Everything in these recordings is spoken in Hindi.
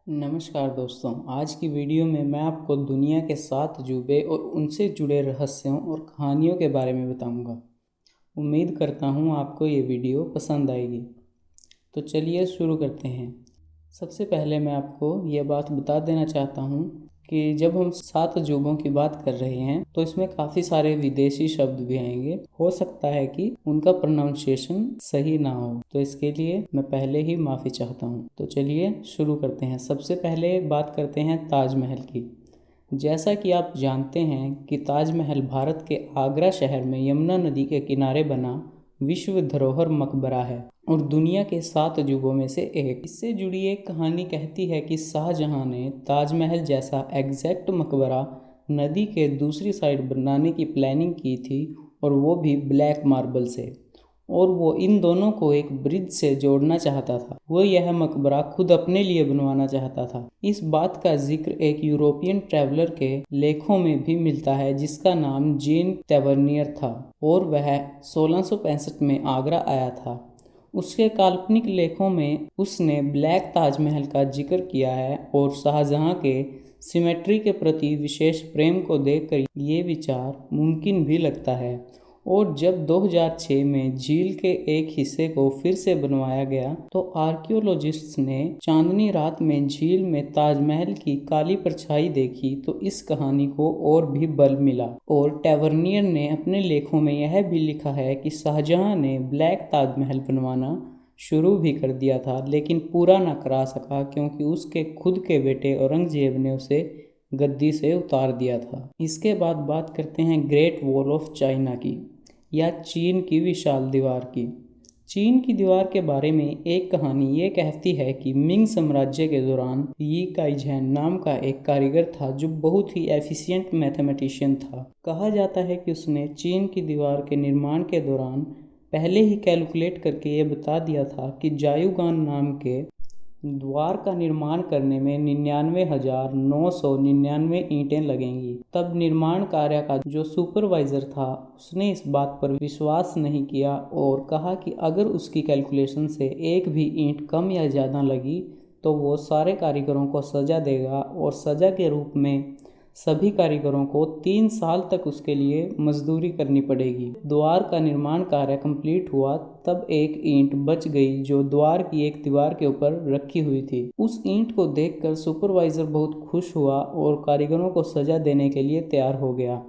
नमस्कार दोस्तों, आज की वीडियो में मैं आपको दुनिया के 7 अजूबे और उनसे जुड़े रहस्यों और कहानियों के बारे में बताऊंगा। उम्मीद करता हूं आपको ये वीडियो पसंद आएगी। तो चलिए शुरू करते हैं। सबसे पहले मैं आपको यह बात बता देना चाहता हूं कि जब हम 7 अजूबों की बात कर रहे हैं तो इसमें काफ़ी सारे विदेशी शब्द भी आएंगे। हो सकता है कि उनका प्रोनाउंसिएशन सही ना हो, तो इसके लिए मैं पहले ही माफ़ी चाहता हूं। तो चलिए शुरू करते हैं। सबसे पहले बात करते हैं ताजमहल की। जैसा कि आप जानते हैं कि ताजमहल भारत के आगरा शहर में यमुना नदी के किनारे बना विश्व धरोहर मकबरा है और दुनिया के 7 अजूबों में से एक। इससे जुड़ी एक कहानी कहती है कि शाहजहां ने ताजमहल जैसा एग्जैक्ट मकबरा नदी के दूसरी साइड बनाने की प्लानिंग की थी, और वो भी ब्लैक मार्बल से, और वो इन दोनों को एक ब्रिज से जोड़ना चाहता था। वो यह मकबरा खुद अपने लिए बनवाना चाहता था। इस बात का जिक्र एक यूरोपियन ट्रैवलर के लेखों में भी मिलता है जिसका नाम जीन टैवर्नियर था, और वह 1665 में आगरा आया था। उसके काल्पनिक लेखों में उसने ब्लैक ताजमहल का जिक्र किया है, और शाहजहां के सिमेट्री के प्रति विशेष प्रेम को देखकर ये विचार मुमकिन भी लगता है। और जब 2006 में झील के एक हिस्से को फिर से बनवाया गया तो आर्कियोलॉजिस्ट्स ने चांदनी रात में झील में ताजमहल की काली परछाई देखी, तो इस कहानी को और भी बल मिला। और टैवर्नियर ने अपने लेखों में यह भी लिखा है कि शाहजहां ने ब्लैक ताजमहल बनवाना शुरू भी कर दिया था, लेकिन पूरा न करा सका क्योंकि उसके खुद के बेटे औरंगजेब ने उसे गद्दी से उतार दिया था। इसके बाद बात करते हैं ग्रेट वॉल ऑफ चाइना की, या चीन की विशाल दीवार की। चीन की दीवार के बारे में एक कहानी ये कहती है कि मिंग साम्राज्य के दौरान यी काइझेन नाम का एक कारीगर था जो बहुत ही एफिशिएंट मैथमेटिशियन था। कहा जाता है कि उसने चीन की दीवार के निर्माण के दौरान पहले ही कैलकुलेट करके ये बता दिया था कि जायुगान नाम के द्वार का निर्माण करने में 99,999 ईंटें लगेंगी। तब निर्माण कार्य का जो सुपरवाइजर था उसने इस बात पर विश्वास नहीं किया और कहा कि अगर उसकी कैलकुलेशन से एक भी ईंट कम या ज़्यादा लगी तो वो सारे कारीगरों को सज़ा देगा, और सज़ा के रूप में सभी कारीगरों को 3 साल तक उसके लिए मजदूरी करनी पड़ेगी। द्वार का निर्माण कार्य कंप्लीट हुआ तब एक ईंट बच गई जो द्वार की एक दीवार के ऊपर रखी हुई थी। उस ईंट को देखकर सुपरवाइजर बहुत खुश हुआ और कारीगरों को सजा देने के लिए तैयार हो गया।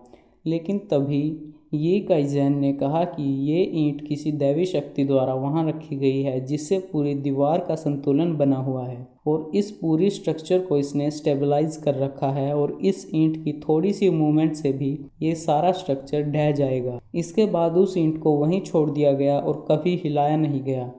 लेकिन तभी ये काइज़ेन ने कहा कि ये ईंट किसी दैवी शक्ति द्वारा वहां रखी गई है जिससे पूरी दीवार का संतुलन बना हुआ है, और इस पूरी स्ट्रक्चर को इसने स्टेबलाइज कर रखा है, और इस ईंट की थोड़ी सी मूवमेंट से भी ये सारा स्ट्रक्चर ढह जाएगा। इसके बाद उस ईंट को वहीं छोड़ दिया गया और कभी हिलाया नहीं गया।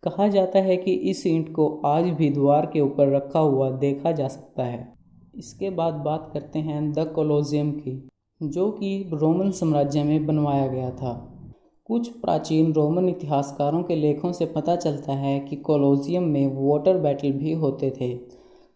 कहा जाता है कि इस ईंट को आज भी द्वार के ऊपर रखा हुआ देखा जा सकता है। इसके बाद बात करते हैं द कोलोजियम की, जो कि रोमन साम्राज्य में बनवाया गया था। कुछ प्राचीन रोमन इतिहासकारों के लेखों से पता चलता है कि कोलोजियम में वाटर बैटल भी होते थे।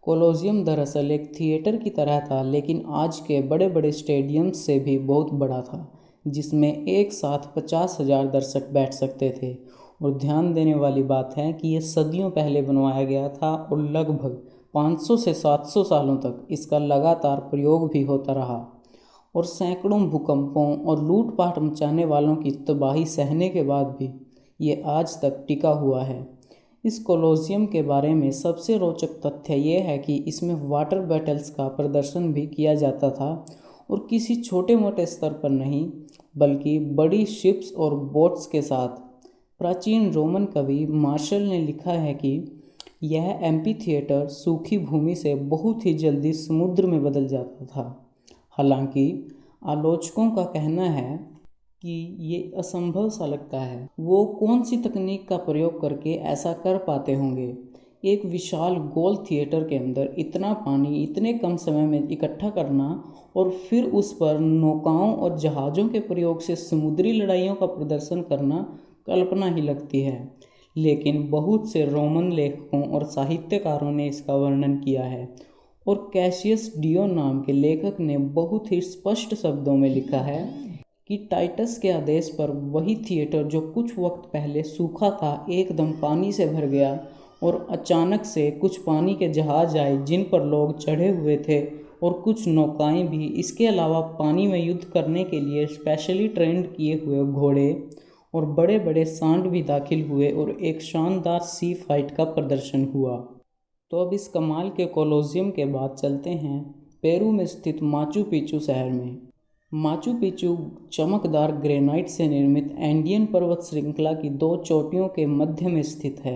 कोलोजियम दरअसल एक थिएटर की तरह था, लेकिन आज के बड़े बड़े स्टेडियम्स से भी बहुत बड़ा था, जिसमें एक साथ 50,000 दर्शक बैठ सकते थे। और ध्यान देने वाली बात है कि ये सदियों पहले बनवाया गया था और लगभग 500 से 700 सालों तक इसका लगातार प्रयोग भी होता रहा, और सैकड़ों भूकंपों और लूटपाट मचाने वालों की तबाही सहने के बाद भी ये आज तक टिका हुआ है। इस कोलोसियम के बारे में सबसे रोचक तथ्य ये है कि इसमें वाटर बैटल्स का प्रदर्शन भी किया जाता था, और किसी छोटे मोटे स्तर पर नहीं बल्कि बड़ी शिप्स और बोट्स के साथ। प्राचीन रोमन कवि मार्शल ने लिखा है कि यह एम्पी थिएटर सूखी भूमि से बहुत ही जल्दी समुद्र में बदल जाता था। हालांकि आलोचकों का कहना है कि ये असंभव सा लगता है। वो कौन सी तकनीक का प्रयोग करके ऐसा कर पाते होंगे? एक विशाल गोल थिएटर के अंदर इतना पानी इतने कम समय में इकट्ठा करना और फिर उस पर नौकाओं और जहाज़ों के प्रयोग से समुद्री लड़ाइयों का प्रदर्शन करना कल्पना ही लगती है। लेकिन बहुत से रोमन लेखकों और साहित्यकारों ने इसका वर्णन किया है, और कैसियस डियो नाम के लेखक ने बहुत ही स्पष्ट शब्दों में लिखा है कि टाइटस के आदेश पर वही थिएटर जो कुछ वक्त पहले सूखा था एकदम पानी से भर गया, और अचानक से कुछ पानी के जहाज आए जिन पर लोग चढ़े हुए थे और कुछ नौकाएं भी। इसके अलावा पानी में युद्ध करने के लिए स्पेशली ट्रेंड किए हुए घोड़े और बड़े बड़े सांड भी दाखिल हुए और एक शानदार सी फाइट का प्रदर्शन हुआ। तो अब इस कमाल के कोलोसियम के बाद चलते हैं पेरू में स्थित माचू पिच्चू शहर में। माचू पिच्चू चमकदार ग्रेनाइट से निर्मित एंडियन पर्वत श्रृंखला की 2 चोटियों के मध्य में स्थित है।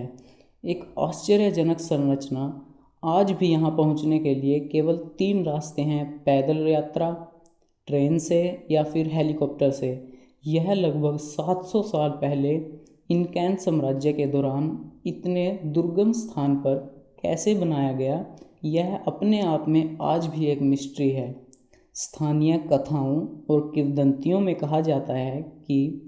एक आश्चर्यजनक संरचना। आज भी यहाँ पहुँचने के लिए केवल 3 रास्ते हैं, पैदल यात्रा, ट्रेन से या फिर हेलीकॉप्टर से। यह लगभग 700 साल पहले इनकैन साम्राज्य के दौरान इतने दुर्गम स्थान पर कैसे बनाया गया, यह अपने आप में आज भी एक मिस्ट्री है। स्थानीय कथाओं और किंवदंतियों में कहा जाता है कि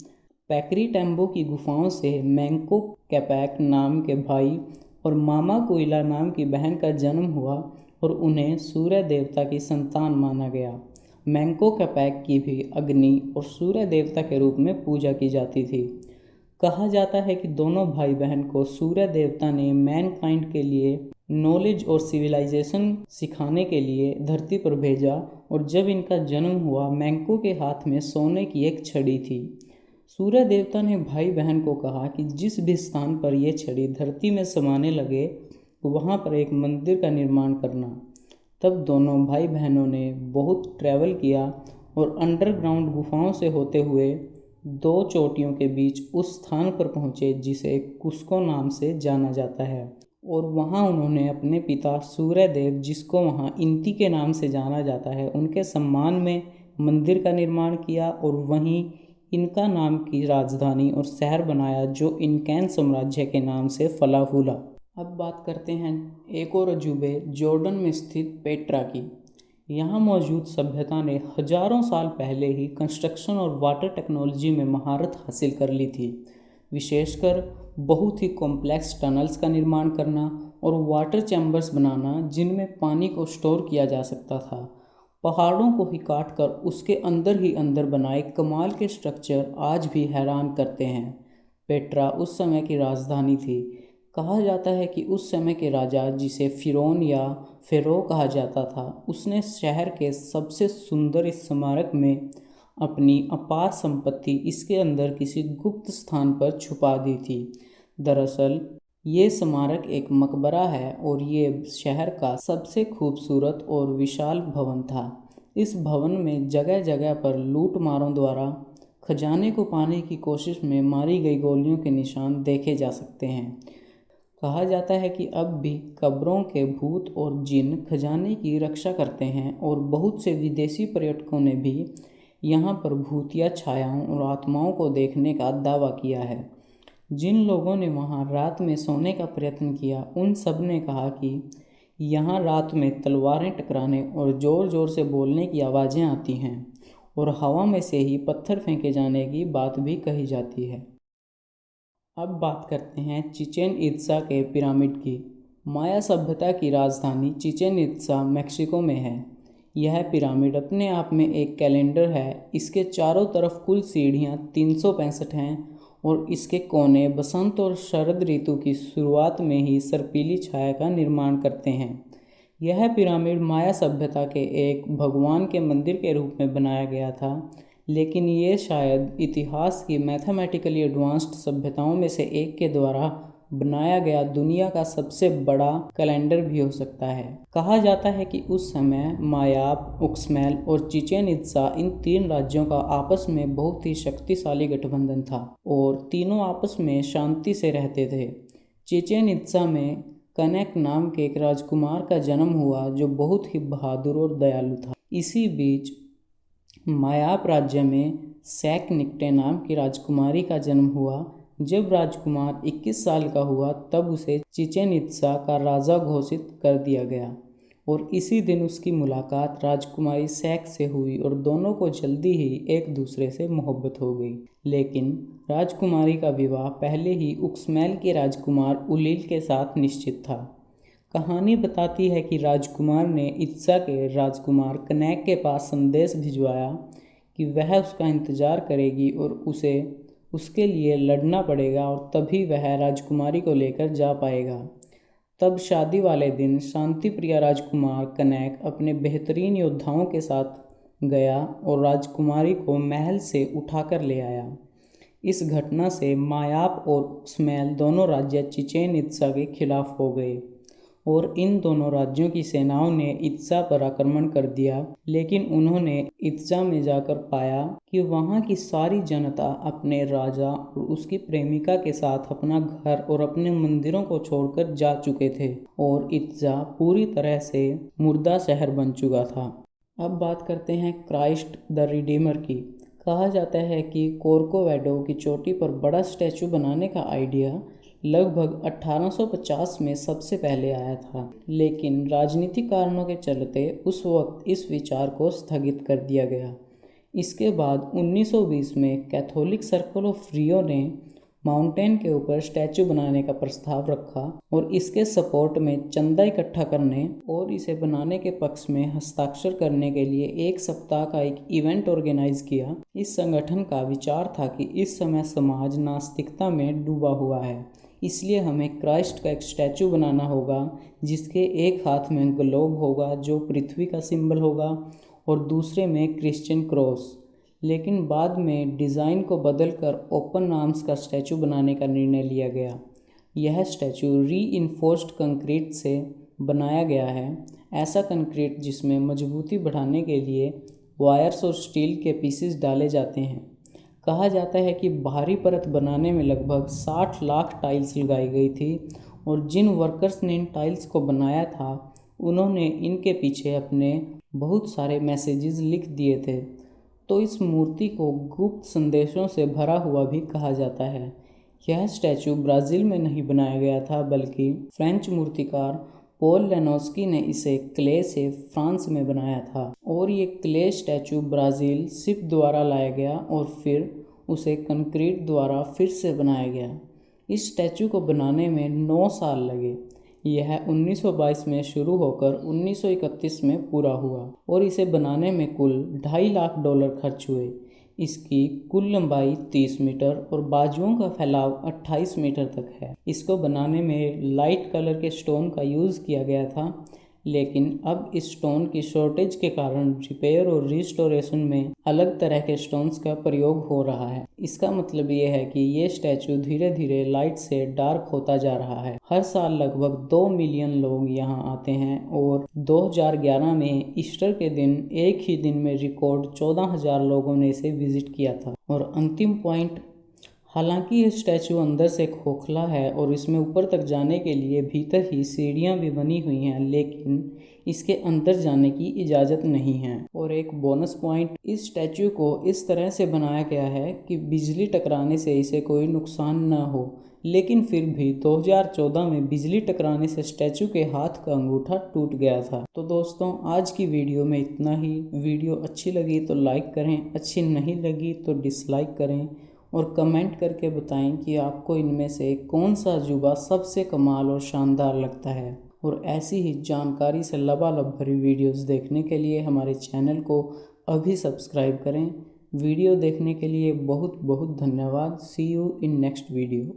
पैक्रीटेम्बो की गुफाओं से मैंको कैपैक नाम के भाई और मामा कोइला नाम की बहन का जन्म हुआ और उन्हें सूर्य देवता की संतान माना गया। मैंको कैपैक की भी अग्नि और सूर्य देवता के रूप में पूजा की जाती थी। कहा जाता है कि दोनों भाई बहन को सूर्य देवता ने मैनकाइंड के लिए नॉलेज और सिविलाइजेशन सिखाने के लिए धरती पर भेजा और जब इनका जन्म हुआ, मैंको के हाथ में सोने की एक छड़ी थी। सूर्य देवता ने भाई बहन को कहा कि जिस भी स्थान पर यह छड़ी धरती में समाने लगे वहाँ पर एक मंदिर का निर्माण करना। तब दोनों भाई बहनों ने बहुत ट्रैवल किया और अंडरग्राउंड गुफाओं से होते हुए 2 चोटियों के बीच उस स्थान पर पहुँचे जिसे कुस्को नाम से जाना जाता है। और वहाँ उन्होंने अपने पिता सूर्यदेव, जिसको वहाँ इंती के नाम से जाना जाता है, उनके सम्मान में मंदिर का निर्माण किया और वहीं इनका नाम की राजधानी और शहर बनाया जो इनकैन साम्राज्य के नाम से फला फूला। अब बात करते हैं एक और अजूबे जॉर्डन में स्थित पेट्रा की। यहाँ मौजूद सभ्यता ने हजारों साल पहले ही कंस्ट्रक्शन और वाटर टेक्नोलॉजी में महारत हासिल कर ली थी। विशेषकर बहुत ही कॉम्प्लेक्स टनल्स का निर्माण करना और वाटर चैम्बर्स बनाना जिनमें पानी को स्टोर किया जा सकता था। पहाड़ों को ही काट कर उसके अंदर ही अंदर बनाए कमाल के स्ट्रक्चर आज भी हैरान करते हैं। पेट्रा उस समय की राजधानी थी। कहा जाता है कि उस समय के राजा, जिसे फिरौन या फेरो कहा जाता था, उसने शहर के सबसे सुंदर इस स्मारक में अपनी अपार संपत्ति इसके अंदर किसी गुप्त स्थान पर छुपा दी थी। दरअसल ये स्मारक एक मकबरा है और ये शहर का सबसे खूबसूरत और विशाल भवन था। इस भवन में जगह जगह पर लूट मारों द्वारा खजाने को पाने की कोशिश में मारी गई गोलियों के निशान देखे जा सकते हैं। कहा जाता है कि अब भी कब्रों के भूत और जिन खजाने की रक्षा करते हैं और बहुत से विदेशी पर्यटकों ने भी यहाँ पर भूतिया छायाओं और आत्माओं को देखने का दावा किया है। जिन लोगों ने वहाँ रात में सोने का प्रयत्न किया उन सब ने कहा कि यहाँ रात में तलवारें टकराने और ज़ोर ज़ोर से बोलने की आवाज़ें आती हैं और हवा में से ही पत्थर फेंके जाने की बात भी कही जाती है। अब बात करते हैं चिचेन इत्जा के पिरामिड की। माया सभ्यता की राजधानी चिचेन इत्जा मेक्सिको में है। यह पिरामिड अपने आप में एक कैलेंडर है। इसके चारों तरफ कुल सीढ़ियाँ 365 हैं और इसके कोने बसंत और शरद ऋतु की शुरुआत में ही सर्पीली छाया का निर्माण करते हैं। यह पिरामिड माया सभ्यता के एक भगवान के मंदिर के रूप में बनाया गया था, लेकिन ये शायद इतिहास की मैथमेटिकली एडवांस्ड सभ्यताओं में से एक के द्वारा बनाया गया दुनिया का सबसे बड़ा कैलेंडर भी हो सकता है। कहा जाता है कि उस समय मायाप, उक्समैल और चिचेन इत्जा इन 3 राज्यों का आपस में बहुत ही शक्तिशाली गठबंधन था और तीनों आपस में शांति से रहते थे। चिचेन इत्जा में कनेक नाम के एक राजकुमार का जन्म हुआ जो बहुत ही बहादुर और दयालु था। इसी बीच मायाप राज्य में सैक निक्टे नाम की राजकुमारी का जन्म हुआ। जब राजकुमार 21 साल का हुआ तब उसे चिचेन इत्जा का राजा घोषित कर दिया गया और इसी दिन उसकी मुलाकात राजकुमारी सैक से हुई और दोनों को जल्दी ही एक दूसरे से मोहब्बत हो गई। लेकिन राजकुमारी का विवाह पहले ही उक्समैल के राजकुमार उलील के साथ निश्चित था। कहानी बताती है कि राजकुमार ने इत्जा के राजकुमार कनेक के पास संदेश भिजवाया कि वह उसका इंतज़ार करेगी और उसे उसके लिए लड़ना पड़ेगा और तभी वह राजकुमारी को लेकर जा पाएगा। तब शादी वाले दिन शांति प्रिया राजकुमार कनैक अपने बेहतरीन योद्धाओं के साथ गया और राजकुमारी को महल से उठाकर ले आया। इस घटना से मायाप और स्मेल दोनों राज्य चेचेन इत्सा के खिलाफ हो गए और इन दोनों राज्यों की सेनाओं ने इत्सा पर आक्रमण कर दिया, लेकिन उन्होंने इत्सा में जाकर पाया कि वहाँ की सारी जनता अपने राजा और उसकी प्रेमिका के साथ अपना घर और अपने मंदिरों को छोड़कर जा चुके थे और इत्सा पूरी तरह से मुर्दा शहर बन चुका था। अब बात करते हैं क्राइस्ट द रिडीमर की। कहा जाता है कि कोर्कोवेडो की चोटी पर बड़ा स्टैचू बनाने का आइडिया लगभग 1850 में सबसे पहले आया था, लेकिन राजनीतिक कारणों के चलते उस वक्त इस विचार को स्थगित कर दिया गया। इसके बाद 1920 में कैथोलिक सर्कल ऑफ रियो ने माउंटेन के ऊपर स्टैचू बनाने का प्रस्ताव रखा और इसके सपोर्ट में चंदा इकट्ठा करने और इसे बनाने के पक्ष में हस्ताक्षर करने के लिए एक सप्ताह का एक इवेंट ऑर्गेनाइज किया। इस संगठन का विचार था कि इस समय समाज नास्तिकता में डूबा हुआ है, इसलिए हमें क्राइस्ट का एक स्टैचू बनाना होगा जिसके एक हाथ में ग्लोब होगा जो पृथ्वी का सिंबल होगा और दूसरे में क्रिश्चियन क्रॉस। लेकिन बाद में डिज़ाइन को बदलकर ओपन आर्म्स का स्टैचू बनाने का निर्णय लिया गया। यह स्टैचू रीइंफोर्स्ड कंक्रीट से बनाया गया है, ऐसा कंक्रीट जिसमें मजबूती बढ़ाने के लिए वायर्स और स्टील के पीसेस डाले जाते हैं। कहा जाता है कि बाहरी परत बनाने में लगभग 60 लाख टाइल्स लगाई गई थी और जिन वर्कर्स ने इन टाइल्स को बनाया था उन्होंने इनके पीछे अपने बहुत सारे मैसेजेस लिख दिए थे। तो इस मूर्ति को गुप्त संदेशों से भरा हुआ भी कहा जाता है। यह स्टैचू ब्राज़ील में नहीं बनाया गया था, बल्कि फ्रेंच मूर्तिकार पॉल लेनोस्की ने इसे क्ले से फ्रांस में बनाया था और ये क्ले स्टैचू ब्राज़ील शिप द्वारा लाया गया और फिर उसे कंक्रीट द्वारा फिर से बनाया गया। इस स्टैचू को बनाने में 9 साल लगे। यह 1922 में शुरू होकर 1931 में पूरा हुआ और इसे बनाने में कुल $2.5 लाख खर्च हुए। इसकी कुल लंबाई 30 मीटर और बाजुओं का फैलाव 28 मीटर तक है। इसको बनाने में लाइट कलर के स्टोन का यूज़ किया गया था, लेकिन अब इस स्टोन की शॉर्टेज के कारण रिपेयर और रिस्टोरेशन में अलग तरह के स्टोन्स का प्रयोग हो रहा है। इसका मतलब ये है कि ये स्टैचू धीरे धीरे लाइट से डार्क होता जा रहा है। हर साल लगभग 2 मिलियन लोग यहाँ आते हैं और 2011 में ईस्टर के दिन एक ही दिन में रिकॉर्ड 14,000 लोगों ने इसे विजिट किया था। और अंतिम पॉइंट, हालांकि ये स्टैचू अंदर से खोखला है और इसमें ऊपर तक जाने के लिए भीतर ही सीढ़ियां भी बनी हुई हैं, लेकिन इसके अंदर जाने की इजाज़त नहीं है। और एक बोनस पॉइंट, इस स्टैचू को इस तरह से बनाया गया है कि बिजली टकराने से इसे कोई नुकसान ना हो, लेकिन फिर भी 2014 में बिजली टकराने से स्टैचू के हाथ का अंगूठा टूट गया था। तो दोस्तों, आज की वीडियो में इतना ही। वीडियो अच्छी लगी तो लाइक करें, अच्छी नहीं लगी तो डिसलाइक करें और कमेंट करके बताएं कि आपको इनमें से कौन सा अजूबा सबसे कमाल और शानदार लगता है। और ऐसी ही जानकारी से लबालब भरी वीडियोस देखने के लिए हमारे चैनल को अभी सब्सक्राइब करें। वीडियो देखने के लिए बहुत बहुत धन्यवाद। सी यू इन नेक्स्ट वीडियो।